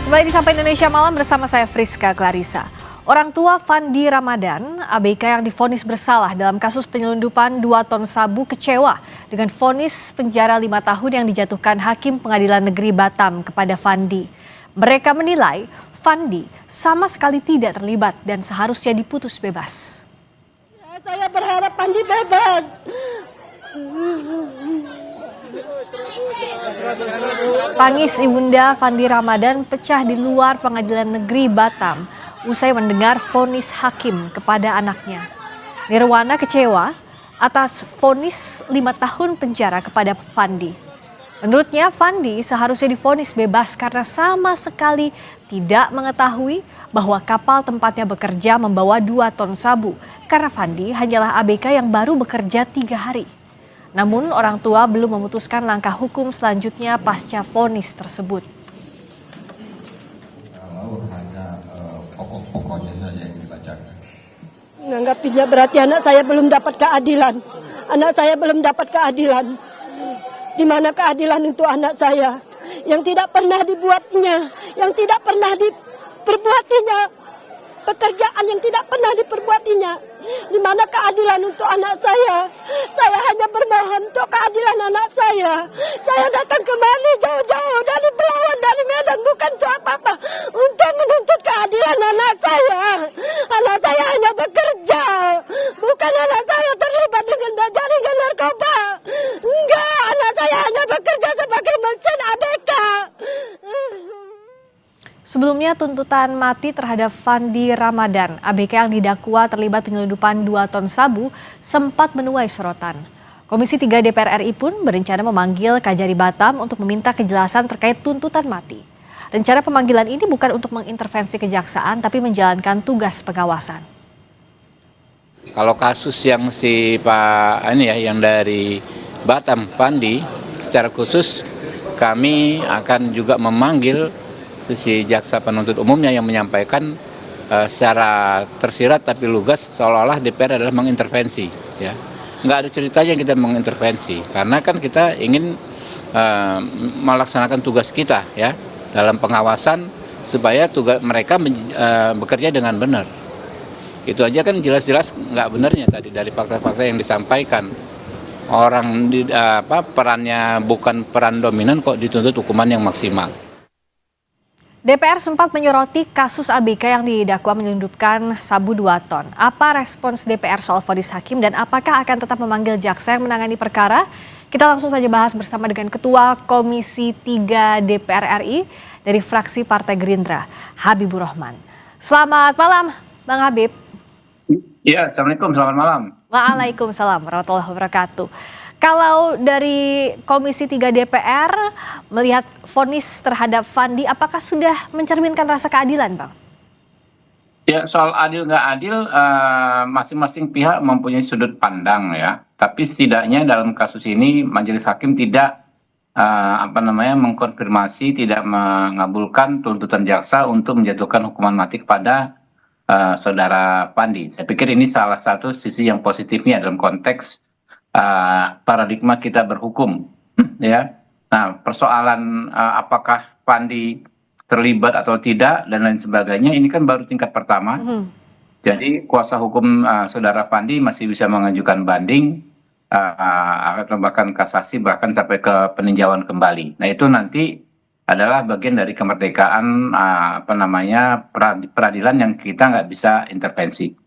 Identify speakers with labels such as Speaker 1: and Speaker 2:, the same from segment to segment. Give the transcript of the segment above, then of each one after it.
Speaker 1: Kembali di Sapa Indonesia Malam bersama saya Friska Clarissa. Orang tua Fandi Ramadan, ABK yang divonis bersalah dalam kasus penyelundupan 2 ton sabu kecewa dengan vonis penjara 5 tahun yang dijatuhkan Hakim Pengadilan Negeri Batam kepada Fandi. Mereka menilai Fandi sama sekali tidak terlibat dan seharusnya diputus bebas.
Speaker 2: Saya berharap Fandi bebas.
Speaker 1: Tangis ibunda Fandi Ramadan pecah di luar Pengadilan Negeri Batam usai mendengar vonis hakim kepada anaknya. Nirwana kecewa atas vonis 5 tahun penjara kepada Fandi. Menurutnya Fandi seharusnya divonis bebas karena sama sekali tidak mengetahui bahwa kapal tempatnya bekerja membawa 2 ton sabu karena Fandi hanyalah ABK yang baru bekerja 3 hari. Namun orang tua belum memutuskan langkah hukum selanjutnya pasca vonis tersebut.
Speaker 3: Kalau hanya pokok-pokoknya saja yang dibacakan.
Speaker 2: Menanggapinya berarti anak saya belum dapat keadilan. Anak saya belum dapat keadilan. Di mana keadilan untuk anak saya yang tidak pernah dibuatnya, yang tidak pernah diperbuatinya, pekerjaan yang tidak pernah diperbuatinya. Di mana keadilan untuk anak saya? Saya hanya bermohon untuk keadilan anak saya. Saya datang kemari jauh-jauh dari Belawan, dari Medan, bukan untuk apa-apa, untuk menuntut keadilan anak saya. Anak saya hanya bekerja, bukan anak saya terlibat dengan jaringan narkoba. Enggak, anak saya hanya bekerja sebagai mesin ABK.
Speaker 1: Sebelumnya tuntutan mati terhadap Fandi Ramadan, ABK yang didakwa terlibat penyelundupan 2 ton sabu, sempat menuai sorotan. Komisi 3 DPR RI pun berencana memanggil Kajari Batam untuk meminta kejelasan terkait tuntutan mati. Rencana pemanggilan ini bukan untuk mengintervensi kejaksaan, tapi menjalankan tugas pengawasan.
Speaker 4: Kalau kasus yang yang dari Batam, Fandi, secara khusus kami akan juga memanggil sisi jaksa penuntut umumnya yang menyampaikan secara tersirat tapi lugas seolah-olah DPR adalah mengintervensi. Ya, nggak ada ceritanya kita mengintervensi karena kan kita ingin melaksanakan tugas kita ya dalam pengawasan supaya tugas mereka bekerja dengan benar. Itu aja kan jelas-jelas nggak benarnya tadi dari fakta-fakta yang disampaikan. Orang perannya bukan peran dominan kok dituntut hukuman yang maksimal.
Speaker 1: DPR sempat menyoroti kasus ABK yang didakwa menyelundupkan sabu 2 ton. Apa respons DPR soal vonis hakim dan apakah akan tetap memanggil jaksa yang menangani perkara? Kita langsung saja bahas bersama dengan Ketua Komisi 3 DPR RI dari fraksi Partai Gerindra, Habibur Rahman. Selamat malam, Bang Habib.
Speaker 4: Ya, Assalamualaikum, selamat malam.
Speaker 1: Waalaikumsalam warahmatullahi wabarakatuh. Kalau dari Komisi 3 DPR melihat vonis terhadap Fandi, apakah sudah mencerminkan rasa keadilan, Bang?
Speaker 5: Ya, soal adil nggak adil, masing-masing pihak mempunyai sudut pandang ya. Tapi setidaknya dalam kasus ini majelis hakim tidak mengkonfirmasi, tidak mengabulkan tuntutan jaksa untuk menjatuhkan hukuman mati kepada saudara Fandi. Saya pikir ini salah satu sisi yang positifnya dalam konteks paradigma kita berhukum, ya. Nah, persoalan apakah Fandi terlibat atau tidak dan lain sebagainya ini kan baru tingkat pertama. Jadi kuasa hukum saudara Fandi masih bisa mengajukan banding atau bahkan kasasi bahkan sampai ke peninjauan kembali. Nah, itu nanti adalah bagian dari kemerdekaan peradilan yang kita nggak bisa intervensi.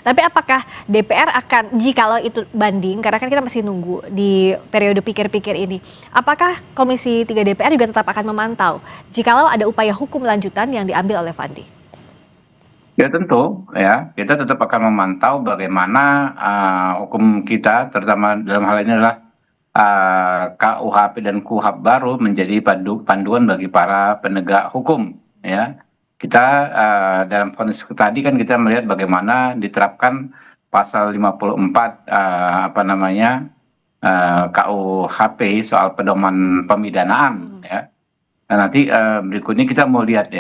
Speaker 1: Tapi apakah DPR akan, jikalau itu banding, karena kan kita masih nunggu di periode pikir-pikir ini, apakah Komisi 3 DPR juga tetap akan memantau jikalau ada upaya hukum lanjutan yang diambil oleh Fandi?
Speaker 5: Ya tentu, ya kita tetap akan memantau bagaimana hukum kita, terutama dalam hal ini adalah KUHP dan KUHAP baru menjadi panduan bagi para penegak hukum, ya. Kita dalam vonis tadi kan kita melihat bagaimana diterapkan pasal 54 KUHP soal pedoman pemidanaan ya. Nah, nanti berikutnya kita mau lihat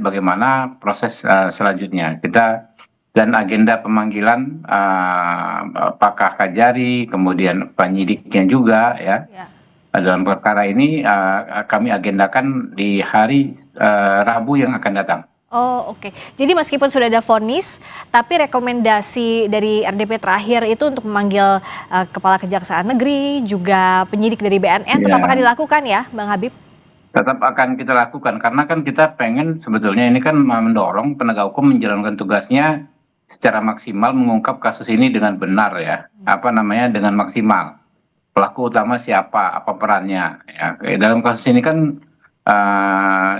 Speaker 5: bagaimana proses selanjutnya. Dan agenda pemanggilan Pakar Kajari, kemudian penyidiknya juga ya. dalam perkara ini kami agendakan di hari Rabu yang akan datang.
Speaker 1: Oh, oke. Jadi meskipun sudah ada vonis, tapi rekomendasi dari RDP terakhir itu untuk memanggil Kepala Kejaksaan Negeri, juga penyidik dari BNN tetap
Speaker 5: Ya,
Speaker 1: akan dilakukan ya, Bang Habib?
Speaker 5: tetap akan kita lakukan karena kan kita pengen sebetulnya ini kan mendorong penegak hukum menjalankan tugasnya secara maksimal, mengungkap kasus ini dengan benar ya, dengan maksimal. Pelaku utama siapa, apa perannya ya. Dalam kasus ini kan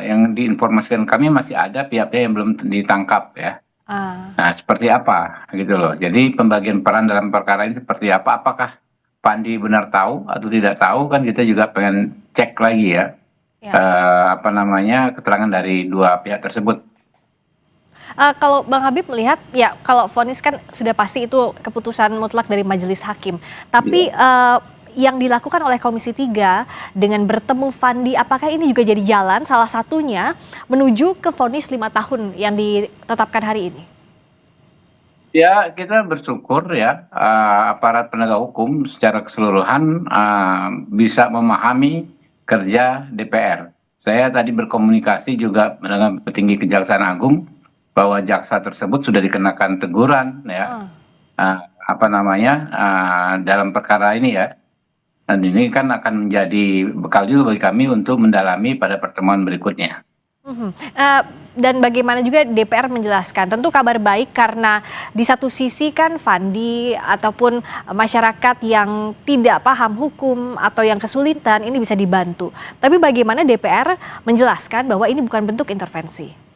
Speaker 5: yang diinformasikan kami masih ada pihak-pihak yang belum ditangkap ya.
Speaker 1: Ah.
Speaker 5: Nah, seperti apa gitu loh. Jadi pembagian peran dalam perkara ini seperti apa? Apakah Pandi benar tahu atau tidak tahu, kan kita juga pengen cek lagi ya.
Speaker 1: Ya.
Speaker 5: Keterangan dari dua pihak tersebut.
Speaker 1: Kalau Bang Habib melihat, ya kalau vonis kan sudah pasti itu keputusan mutlak dari majelis hakim. Tapi yang dilakukan oleh Komisi 3 dengan bertemu Fandi, apakah ini juga jadi jalan salah satunya menuju ke vonis 5 tahun yang ditetapkan hari ini?
Speaker 5: Ya, kita bersyukur ya aparat penegak hukum secara keseluruhan bisa memahami kerja DPR. Saya tadi berkomunikasi juga dengan petinggi Kejaksaan Agung bahwa jaksa tersebut sudah dikenakan teguran ya, dalam perkara ini ya. Dan ini kan akan menjadi bekal juga bagi kami untuk mendalami pada pertemuan berikutnya.
Speaker 1: Dan bagaimana juga DPR menjelaskan, tentu kabar baik karena di satu sisi kan Fandi ataupun masyarakat yang tidak paham hukum atau yang kesulitan ini bisa dibantu. Tapi bagaimana DPR menjelaskan bahwa ini bukan bentuk intervensi?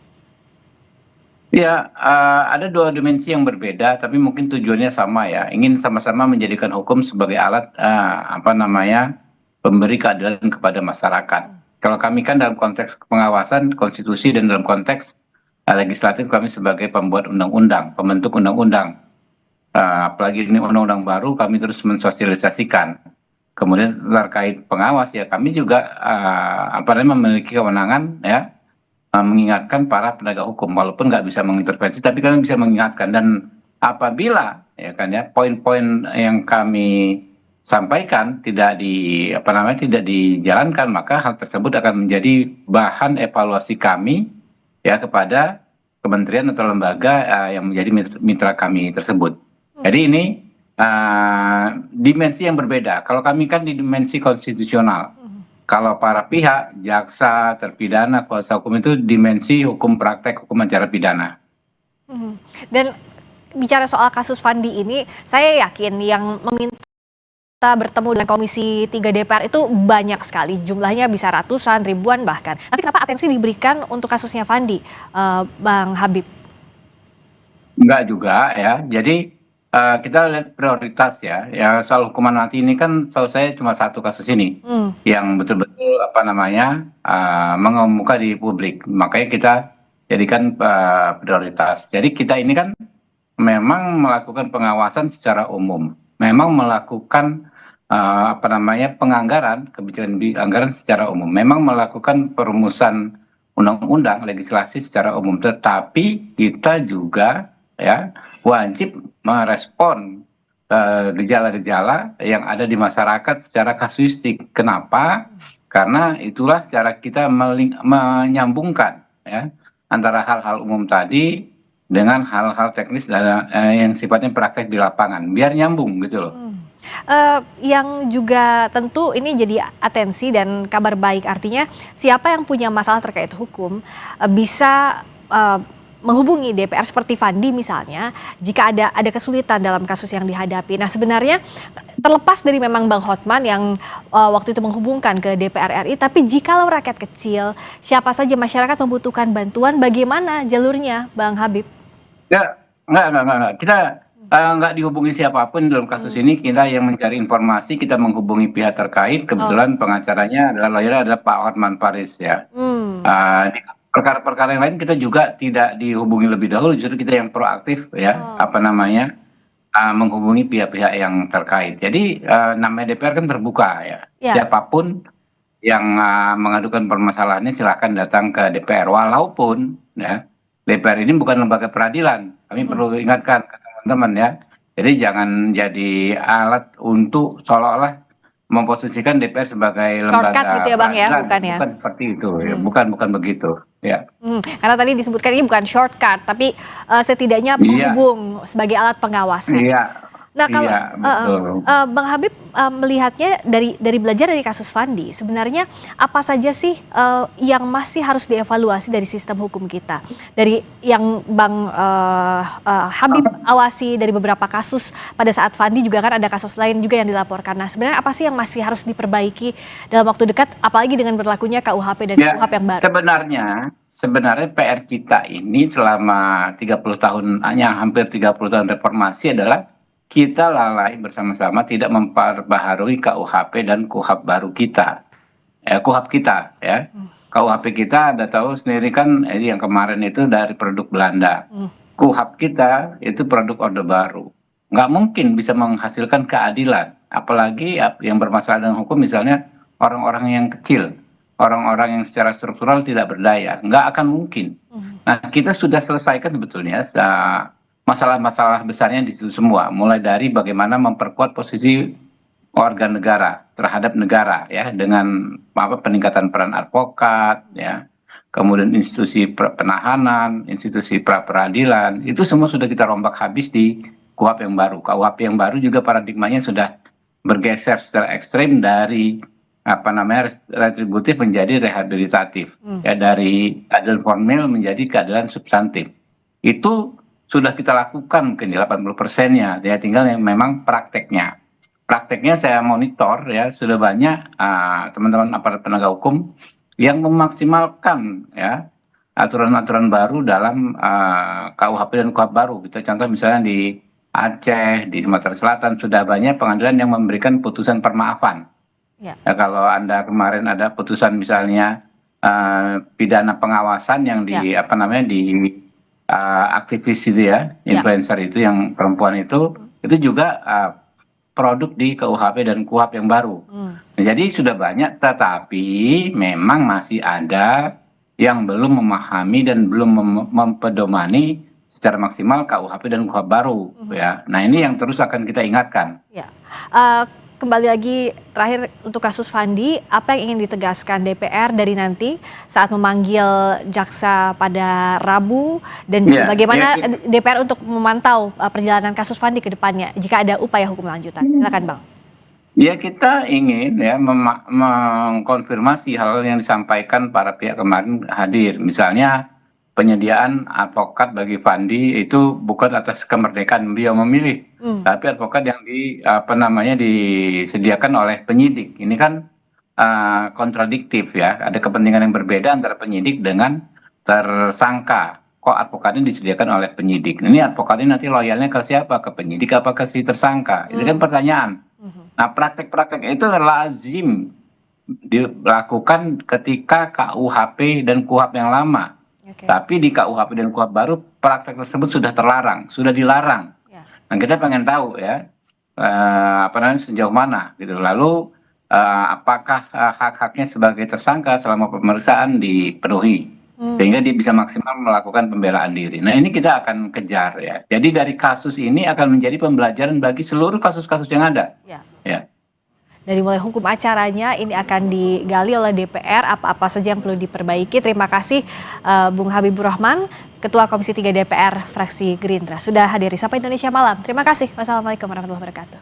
Speaker 5: Ya, ada dua dimensi yang berbeda, tapi mungkin tujuannya sama ya. Ingin sama-sama menjadikan hukum sebagai alat pemberi keadilan kepada masyarakat. Kalau kami kan dalam konteks pengawasan konstitusi dan dalam konteks legislatif kami sebagai pembuat undang-undang, pembentuk undang-undang. Apalagi ini undang-undang baru, kami terus mensosialisasikan. Kemudian terkait pengawas ya, kami juga memiliki kewenangan ya, mengingatkan para penegak hukum, walaupun nggak bisa mengintervensi, tapi kami bisa mengingatkan. Dan apabila ya kan ya poin-poin yang kami sampaikan tidak dijalankan, maka hal tersebut akan menjadi bahan evaluasi kami ya kepada kementerian atau lembaga yang menjadi mitra kami tersebut. Jadi ini dimensi yang berbeda. Kalau kami kan di dimensi konstitusional. Kalau para pihak, jaksa, terpidana, kuasa hukum itu dimensi hukum praktek hukum acara pidana.
Speaker 1: Dan bicara soal kasus Fandi ini, saya yakin yang meminta bertemu dengan Komisi 3 DPR itu banyak sekali, jumlahnya bisa ratusan, ribuan bahkan. Tapi kenapa atensi diberikan untuk kasusnya Fandi, Bang Habib?
Speaker 5: Enggak juga ya, jadi kita lihat prioritas ya. Ya, soal hukuman mati ini kan setahu saya cuma satu kasus ini yang betul-betul mengemuka di publik. Makanya kita jadikan prioritas. Jadi kita ini kan memang melakukan pengawasan secara umum, memang melakukan penganggaran, kebijakan anggaran secara umum, memang melakukan perumusan undang-undang legislasi secara umum, tetapi kita juga ya wajib merespon gejala-gejala yang ada di masyarakat secara kasuistik. Kenapa? Karena itulah cara kita menyambungkan ya antara hal-hal umum tadi dengan hal-hal teknis yang sifatnya praktek di lapangan, biar nyambung gitu loh.
Speaker 1: Yang juga tentu ini jadi atensi dan kabar baik, artinya siapa yang punya masalah terkait hukum bisa menghubungi DPR seperti Fandi misalnya jika ada kesulitan dalam kasus yang dihadapi. Nah, sebenarnya terlepas dari memang Bang Hotman yang waktu itu menghubungkan ke DPR RI, tapi jikalau rakyat kecil, siapa saja masyarakat membutuhkan bantuan, bagaimana jalurnya, Bang Habib?
Speaker 5: Ya, enggak. Kita nggak dihubungi siapapun dalam kasus ini. Kita yang mencari informasi, kita menghubungi pihak terkait. Kebetulan pengacaranya adalah Pak Hotman Paris ya. Di perkara-perkara yang lain kita juga tidak dihubungi lebih dahulu, justru kita yang proaktif ya, menghubungi pihak-pihak yang terkait. Jadi namanya DPR kan terbuka ya. Siapapun yang mengadukan permasalahannya silakan datang ke DPR, walaupun ya DPR ini bukan lembaga peradilan. Kami perlu ingatkan ke teman-teman ya. Jadi jangan jadi alat untuk seolah-olah memposisikan DPR sebagai
Speaker 1: Shortcut
Speaker 5: lembaga
Speaker 1: gitu ya Bang ya,
Speaker 5: peradilan.
Speaker 1: bukan ya?
Speaker 5: Bukan seperti itu, ya. Bukan begitu. Ya.
Speaker 1: Karena tadi disebutkan ini bukan shortcut, tapi setidaknya
Speaker 5: Iya.
Speaker 1: penghubung sebagai alat pengawasan.
Speaker 5: Iya.
Speaker 1: Nah kalau
Speaker 5: Iya, betul.
Speaker 1: Bang Habib melihatnya dari belajar dari kasus Fandi, sebenarnya apa saja sih yang masih harus dievaluasi dari sistem hukum kita? Dari yang Bang Habib awasi dari beberapa kasus pada saat Fandi, juga kan ada kasus lain juga yang dilaporkan. Nah sebenarnya apa sih yang masih harus diperbaiki dalam waktu dekat, apalagi dengan berlakunya KUHP dan
Speaker 5: Ya,
Speaker 1: KUHP yang baru?
Speaker 5: sebenarnya PR kita ini selama 30 tahun, hampir 30 tahun reformasi adalah kita lalai bersama-sama tidak memperbaharui KUHP dan KUHP baru kita. KUHP kita ya. KUHP kita Anda tahu sendiri kan, yang kemarin itu dari produk Belanda. KUHP kita itu produk Orde Baru. Nggak mungkin bisa menghasilkan keadilan. Apalagi yang bermasalah dengan hukum, misalnya orang-orang yang kecil, orang-orang yang secara struktural tidak berdaya. Nggak akan mungkin. Nah, kita sudah selesaikan sebetulnya masalah-masalah besarnya di situ semua, mulai dari bagaimana memperkuat posisi warga negara terhadap negara ya, dengan peningkatan peran advokat ya, kemudian institusi penahanan, institusi pra peradilan, itu semua sudah kita rombak habis di KUHP yang baru. KUHP yang baru juga paradigmanya sudah bergeser secara ekstrim dari retributif menjadi rehabilitatif, ya, dari keadilan formil menjadi keadilan substantif. Itu sudah kita lakukan mungkin di 80%-nya, ya, tinggal yang memang prakteknya. Prakteknya saya monitor ya, sudah banyak teman-teman aparat penegak hukum yang memaksimalkan ya aturan-aturan baru dalam KUHP dan KUHP baru. Kita contoh misalnya di Aceh, di Sumatera Selatan sudah banyak pengadilan yang memberikan putusan permaafan. Ya, kalau Anda kemarin ada putusan misalnya pidana pengawasan yang di aktivis itu ya, influencer itu yang perempuan itu juga produk di KUHP dan KUHP yang baru. Jadi sudah banyak, tetapi memang masih ada yang belum memahami dan belum mempedomani secara maksimal KUHP dan KUHP baru ya. Nah, ini yang terus akan kita ingatkan.
Speaker 1: Ya. Kembali lagi terakhir untuk kasus Fandi, apa yang ingin ditegaskan DPR dari nanti saat memanggil jaksa pada Rabu, dan juga bagaimana DPR untuk memantau perjalanan kasus Fandi ke depannya jika ada upaya hukum lanjutan? Silakan Bang.
Speaker 5: Ya, kita ingin ya mengkonfirmasi hal yang disampaikan para pihak kemarin hadir. Misalnya penyediaan advokat bagi Fandi itu bukan atas kemerdekaan beliau memilih, tapi advokat yang disediakan oleh penyidik. Ini kan kontradiktif ya, ada kepentingan yang berbeda antara penyidik dengan tersangka. Kok advokatnya disediakan oleh penyidik? Ini advokatnya nanti loyalnya ke siapa? Ke penyidik apa ke si tersangka? Itu kan pertanyaan. Nah, praktek-praktek itu lazim dilakukan ketika KUHP dan KUHP yang lama. Tapi di KUHP dan KUHP baru praktek tersebut sudah terlarang, sudah dilarang. Dan kita pengen tahu ya, sejauh mana gitu. Lalu apakah hak-haknya sebagai tersangka selama pemeriksaan dipenuhi, sehingga dia bisa maksimal melakukan pembelaan diri. Nah, ini kita akan kejar ya. Jadi dari kasus ini akan menjadi pembelajaran bagi seluruh kasus-kasus yang ada. Ya.
Speaker 1: Dari mulai hukum acaranya ini akan digali oleh DPR, apa-apa saja yang perlu diperbaiki. Terima kasih Bung Habibur Rahman, Ketua Komisi 3 DPR fraksi Gerindra, sudah hadir di Sapa Indonesia Malam. Terima kasih. Wassalamualaikum warahmatullahi wabarakatuh.